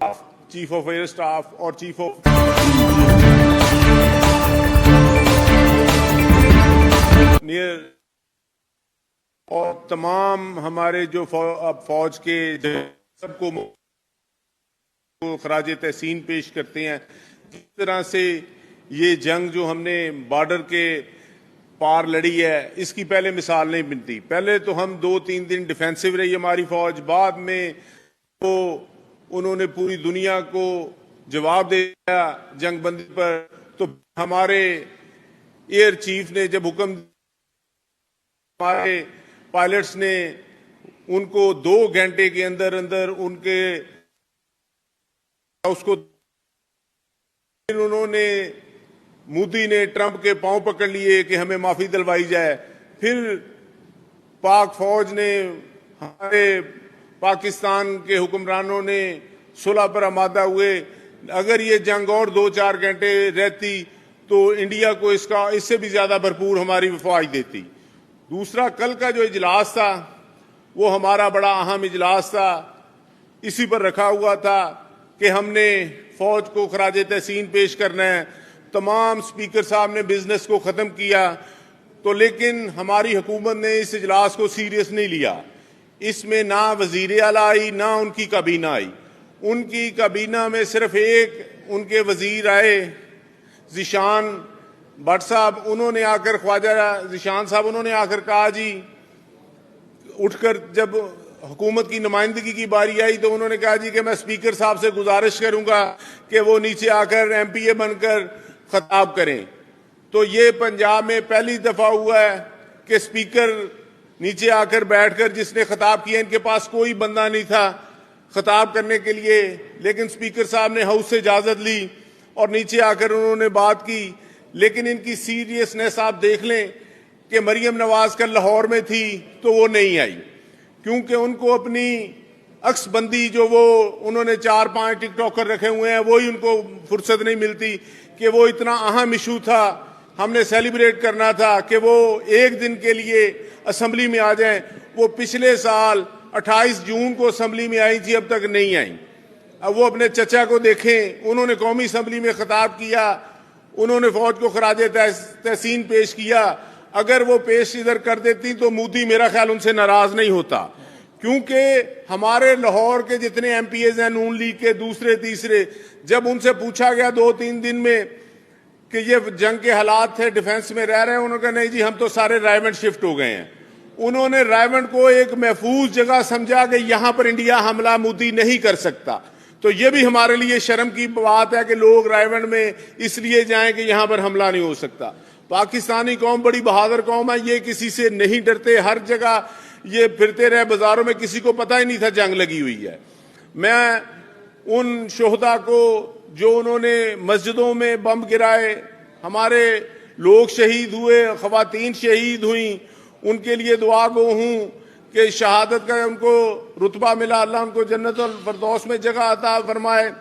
Chief of air staff और chief of near और तमाम हमारे जो फौज के सबको खराज तहसीन पेश करते हैं। जिस तरह से ये जंग जो हमने बॉर्डर के पार लड़ी है, इसकी पहले मिसाल नहीं मिलती। पहले तो हम 2-3 दिन डिफेंसिव रही हमारी फौज, बाद में तो उन्होंने पूरी दुनिया को जवाब दे दिया जंगबंदी पर। तो हमारे एयर चीफ ने जब हुक्म, हमारे पायलट्स ने उनको 2 घंटे के अंदर अंदर उनके उसको, उन्होंने मोदी ने ट्रंप के पांव पकड़ लिए कि हमें माफी दिलवाई जाए। फिर पाक फौज ने, हमारे पाकिस्तान के हुक्मरानों ने सुलह पर आमादा हुए। अगर ये जंग और 2-4 घंटे रहती तो इंडिया को इससे भी ज्यादा भरपूर हमारी फौज देती। दूसरा, कल का जो इजलास था वो हमारा बड़ा अहम इजलास था। इसी पर रखा हुआ था कि हमने फौज को खराज तहसीन पेश करना है। तमाम स्पीकर साहब ने बिजनेस को खत्म किया, तो लेकिन हमारी हुकूमत ने इस इजलास को सीरियस नहीं लिया। इसमें ना वजीर आला आई, ना उनकी काबीना आई। उनकी काबीना में सिर्फ एक उनके वजीर आए, ज़ीशान भट्ट साहब। उन्होंने आकर, ख्वाजा ज़ीशान साहब, उन्होंने आकर कहा जी, उठकर जब हुकूमत की नुमाइंदगी की बारी आई तो उन्होंने कहा जी कि मैं स्पीकर साहब से गुजारिश करूंगा कि वो नीचे आकर एमपीए बनकर खिताब करें। तो ये पंजाब में पहली दफा हुआ है कि स्पीकर नीचे आकर बैठकर, जिसने खिताब किया, इनके पास कोई बंदा नहीं था खिताब करने के लिए, लेकिन स्पीकर साहब ने हाउस से इजाजत ली और नीचे आकर उन्होंने बात की। लेकिन इनकी सीरियसनेस आप देख लें कि मरियम नवाज कल लाहौर में थी तो वो नहीं आई, क्योंकि उनको अपनी अक्सबंदी जो वो उन्होंने 4-5 टिकटॉकर रखे हुए हैं, वही उनको फुर्सत नहीं मिलती कि वो इतना अहम इशू था, हमने सेलिब्रेट करना था कि वो एक दिन के लिए असम्बली में आ जाएं। वो पिछले साल 28 जून को असम्बली में आई थी, अब तक नहीं आई। अब वो अपने चचा को देखें, उन्होंने कौमी असम्बली में खिताब किया, उन्होंने फौज को खराज तहसीन पेश किया। अगर वो पेश इधर कर देती तो मोदी मेरा ख्याल उनसे नाराज नहीं होता, क्योंकि हमारे लाहौर के जितने एमपीएज हैं नून लीग के, दूसरे तीसरे, जब उनसे पूछा गया 2-3 दिन में कि ये जंग के हालात थे, डिफेंस में रह रहे हैं, उन्होंने कहा नहीं जी, हम तो सारे रायवंड शिफ्ट हो गए हैं। उन्होंने रायवंड को एक महफूज जगह समझा कि यहां पर इंडिया हमला मोदी नहीं कर सकता। तो ये भी हमारे लिए शर्म की बात है कि लोग रायवंड में इसलिए जाएं कि यहां पर हमला नहीं हो सकता। पाकिस्तानी कौम बड़ी बहादुर कौम है, ये किसी से नहीं डरते। हर जगह ये फिरते रहे बाजारों में, किसी को पता ही नहीं था जंग लगी हुई है। मैं उन शोहदा को जो उन्होंने मस्जिदों में बम गिराए, हमारे लोग शहीद हुए, खवातीन शहीद हुई, उनके लिए दुआ गो हूं कि शहादत का उनको रुतबा मिला, अल्लाह उनको जन्नतुल फरदौस में जगह अता फरमाए।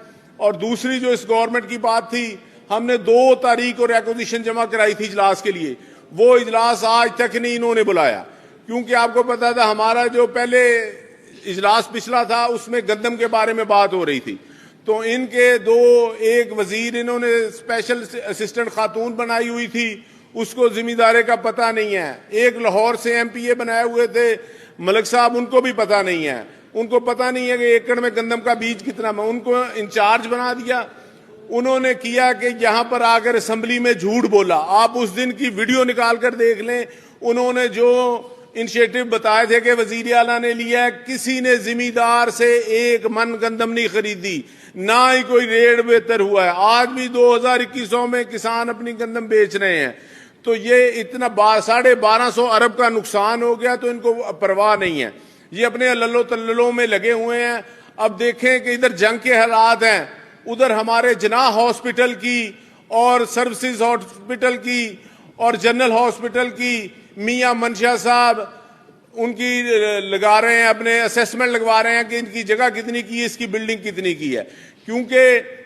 और दूसरी जो इस गवर्नमेंट की बात थी, हमने 2 तारीख को रिक्वेजिशन जमा कराई थी इजलास के लिए, वो इजलास आज तक नहीं इन्होंने बुलाया, क्योंकि आपको पता था हमारा जो पहले इजलास पिछला था उसमें गंदम के बारे में बात हो रही थी। तो इनके एक वजीर इन्होंने स्पेशल असिस्टेंट खातून बनाई हुई थी, उसको जिम्मेदारी का पता नहीं है। एक लाहौर से एमपीए बनाए हुए थे मलिक साहब, उनको भी पता नहीं है। उनको पता नहीं है कि एकड़ में गंदम का बीज कितना, उनको इंचार्ज बना दिया। उन्होंने किया कि यहां पर आकर असेंबली में झूठ बोला। आप उस दिन की वीडियो निकाल कर देख लें, उन्होंने जो इनिशिएटिव बताए थे कि वजीर आला ने लिया, किसी ने जिम्मेदार से एक मन गंदम नहीं खरीदी, ना ही कोई रेट बेहतर हुआ है। आज भी 2021 में किसान अपनी गंदम बेच रहे हैं। तो ये इतना 1250 अरब का नुकसान हो गया, तो इनको परवाह नहीं है, ये अपने लल्लो तल्लो में लगे हुए हैं। अब देखें कि इधर जंग के हालात हैं, उधर हमारे जनाह हॉस्पिटल की और सर्विसेज हॉस्पिटल की और जनरल हॉस्पिटल की मियां मनशा साहब उनकी लगा रहे हैं, अपने असेसमेंट लगवा रहे हैं कि इनकी जगह कितनी की है, इसकी बिल्डिंग कितनी की है, क्योंकि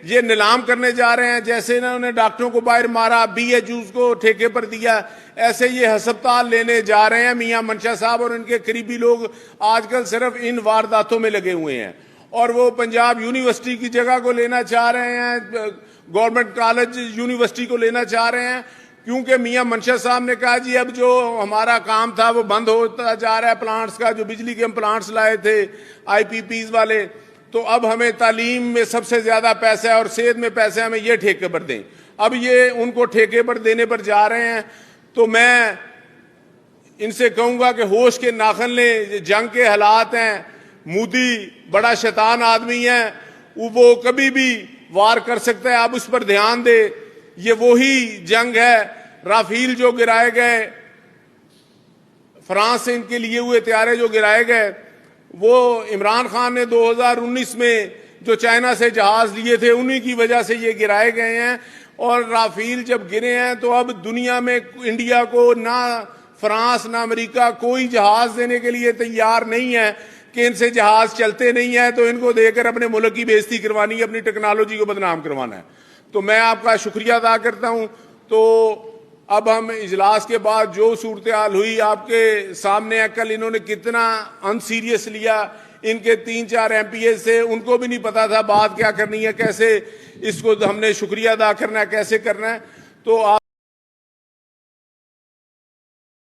ये नीलाम करने जा रहे हैं। जैसे इन्होंने डॉक्टरों को बाहर मारा, बीएचयूज को ठेके पर दिया, ऐसे ये हस्पताल लेने जा रहे हैं। मियां मनशा साहब और इनके करीबी लोग आजकल सिर्फ इन वारदातों में लगे हुए हैं। और वो पंजाब यूनिवर्सिटी की जगह को लेना चाह रहे हैं, गवर्नमेंट कॉलेज यूनिवर्सिटी को लेना चाह रहे हैं, क्योंकि मियां मनशा साहब ने कहा जी अब जो हमारा काम था वो बंद होता जा रहा है प्लांट्स का, जो बिजली के हम प्लांट्स लाए थे IPPs वाले, तो अब हमें तालीम में सबसे ज्यादा पैसा है और सेहत में पैसा है, हमें ये ठेके पर दें। अब ये उनको ठेके पर देने पर जा रहे हैं। तो मैं इनसे कहूंगा कि होश के नाखन लें, जंग के हालात हैं, मोदी बड़ा शैतान आदमी है, वो कभी भी वार कर सकता है, आप उस पर ध्यान दे। ये वही जंग है, राफेल जो गिराए गए, फ्रांस से इनके लिए हुए त्यारे जो गिराए गए, वो इमरान खान ने 2019 में जो चाइना से जहाज लिए थे उन्हीं की वजह से ये गिराए गए हैं। और राफेल जब गिरे हैं तो अब दुनिया में इंडिया को ना फ्रांस ना अमेरिका कोई जहाज देने के लिए तैयार नहीं है कि इनसे जहाज चलते नहीं है तो इनको देकर अपने मुल्क की बेइज्जती करवानी है, अपनी टेक्नोलॉजी को बदनाम करवाना है। तो मैं आपका शुक्रिया अदा करता हूं। तो अब हम इजलास के बाद जो सूरत हाल हुई आपके सामने है, कल इन्होंने कितना अनसीरियस लिया, इनके 3-4 MPA से उनको भी नहीं पता था बात क्या करनी है, कैसे इसको हमने शुक्रिया अदा करना है, कैसे करना है। तो